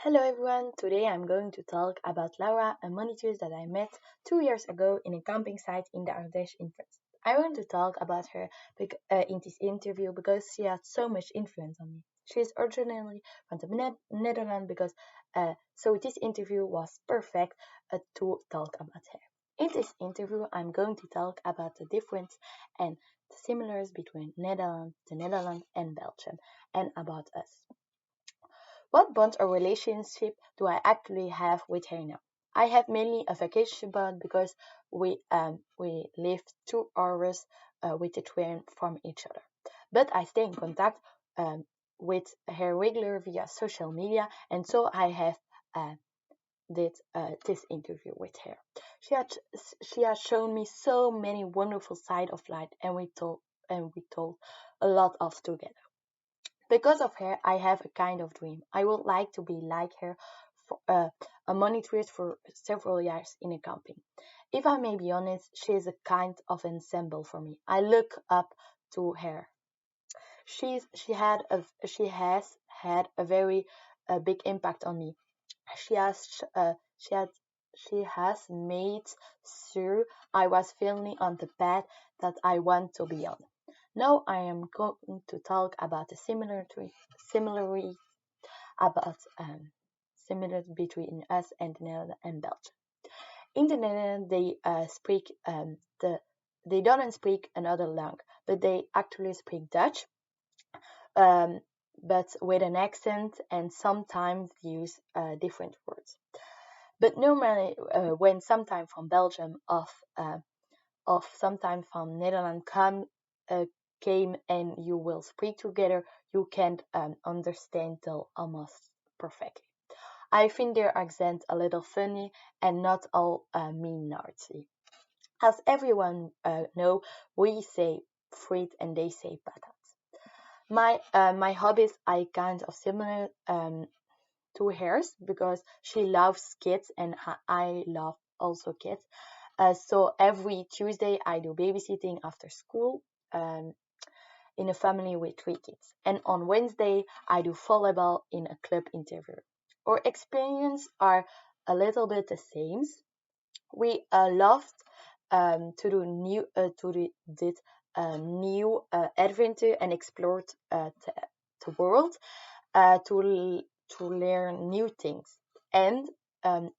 Hello everyone, today I'm going to talk about Laura, a monitress that I met 2 years ago in a camping site in the Ardèche in France. I want to talk about her in this interview because she had so much influence on me. She is originally from the Netherlands so this interview was perfect to talk about her. In this interview, I'm going to talk about the difference and the similarities between the Netherlands and Belgium, and about us. What bond or relationship do I actually have with her now? I have mainly a vacation bond because we live 2 hours with the train from each other. But I stay in contact with her regular via social media, and so I have uh, did this interview with her. She had she has shown me so many wonderful side of life, and we told a lot of together. Because of her, I have a kind of dream. I would like to be like her, for, a monitress for several years in a camping. If I may be honest, she is a kind of ensemble for me. I look up to her. She has had a very big impact on me. She has she had she has made sure I was feeling on the path that I want to be on. Now I am going to talk about the similarity about similar between us and the Netherlands and Belgium. In the Netherlands, they don't speak another language, but they actually speak Dutch, um, but with an accent and sometimes use different words. But normally, when sometime from Belgium of sometime from Netherlands uh, came and you will speak together, you can understand till almost perfectly. I find their accent a little funny and not all mean Nazi. As everyone know, we say frites and they say patates. My hobbies are kind of similar to hers because she loves kids and I love also kids. So every Tuesday I do babysitting after school in a family with 3 kids. And on Wednesday I do volleyball in a club interview. Our experience are a little bit the same. We loved did a new adventure and explored the world to learn new things. And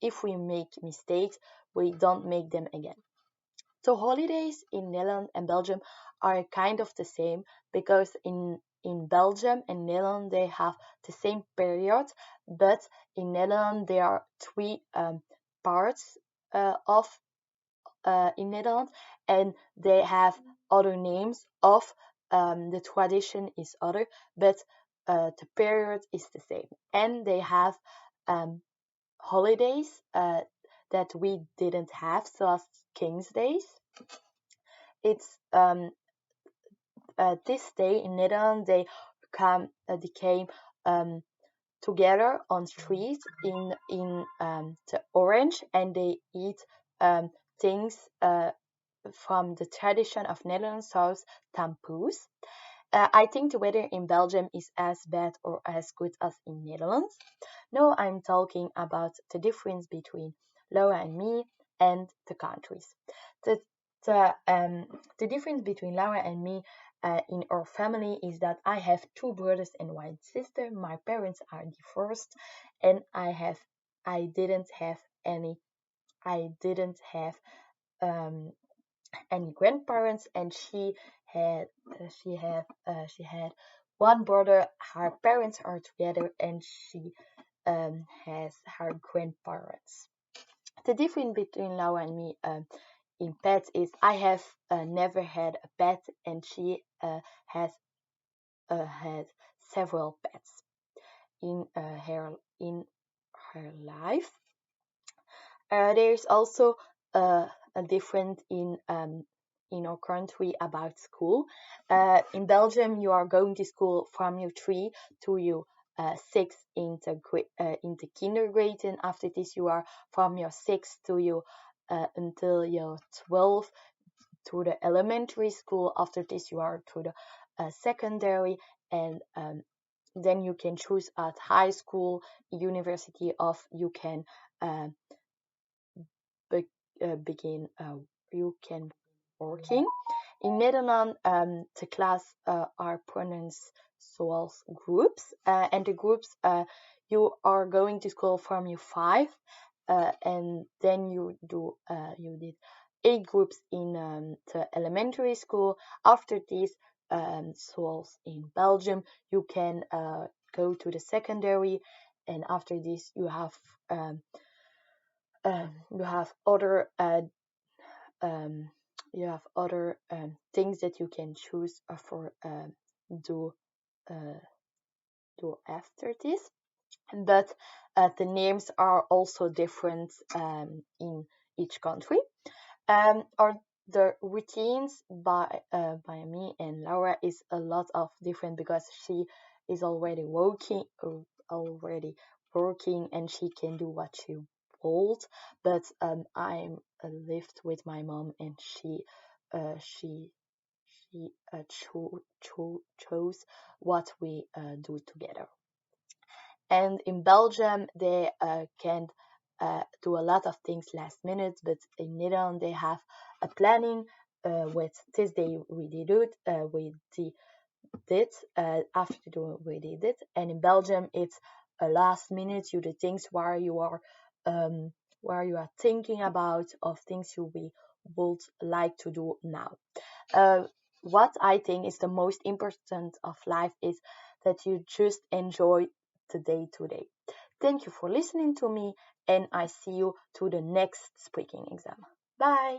if we make mistakes, we don't make them again. So holidays in Netherlands and Belgium are kind of the same because in Belgium and Netherlands they have the same period, but in Netherlands there are three parts of in Netherlands, and they have other names of the tradition is other, but the period is the same, and they have um, holidays that we didn't have, so as King's Days. It's this day in Netherlands they came um, together on streets in the orange, and they eat um, things from the tradition of Netherlands, sauce tampoes. I think the weather in Belgium is as bad or as good as in Netherlands. No, I'm talking about the difference between Laura and me and the countries. The the um the difference between Laura and me in our family is that I have two brothers and one sister. My parents are divorced, and I didn't have any I didn't have um any grandparents, and she had one brother. Her parents are together, and she has her grandparents. The difference between Laura and me in pets is I have never had a pet, and she has had several pets in her life. There's also a difference in our country about school. In Belgium, you are going to school from your 3 to your 6 in the kindergarten. After this, you are from your 6 to your until your 12 to the elementary school. After this, you are to the secondary, and then you can choose at high school, university, of you can uh, be, begin you can working. In Nederland, the class are pronounced zoals groups, and the groups you are going to school from you five, and then you did 8 groups in the elementary school. After these zoals in Belgium, you can go to the secondary, and after this um, you have other um, things that you can choose for do uh, do after this. But the names are also different in each country. Or the routines by me and Laura is a lot of different because she is already working, and she can do what she wants. But I'm lived with my mom, and she chose what we do together. And in Belgium, they can do a lot of things last minute, but in Netherlands, they have a planning. With this day, we did it. After we did it. And in Belgium, it's a last minute. You do things um, where you are thinking about of things you would like to do now. Uh, what I think is the most important of life is that you just enjoy the day to day. Thank you for listening to me, and I see you to the next speaking exam. Bye.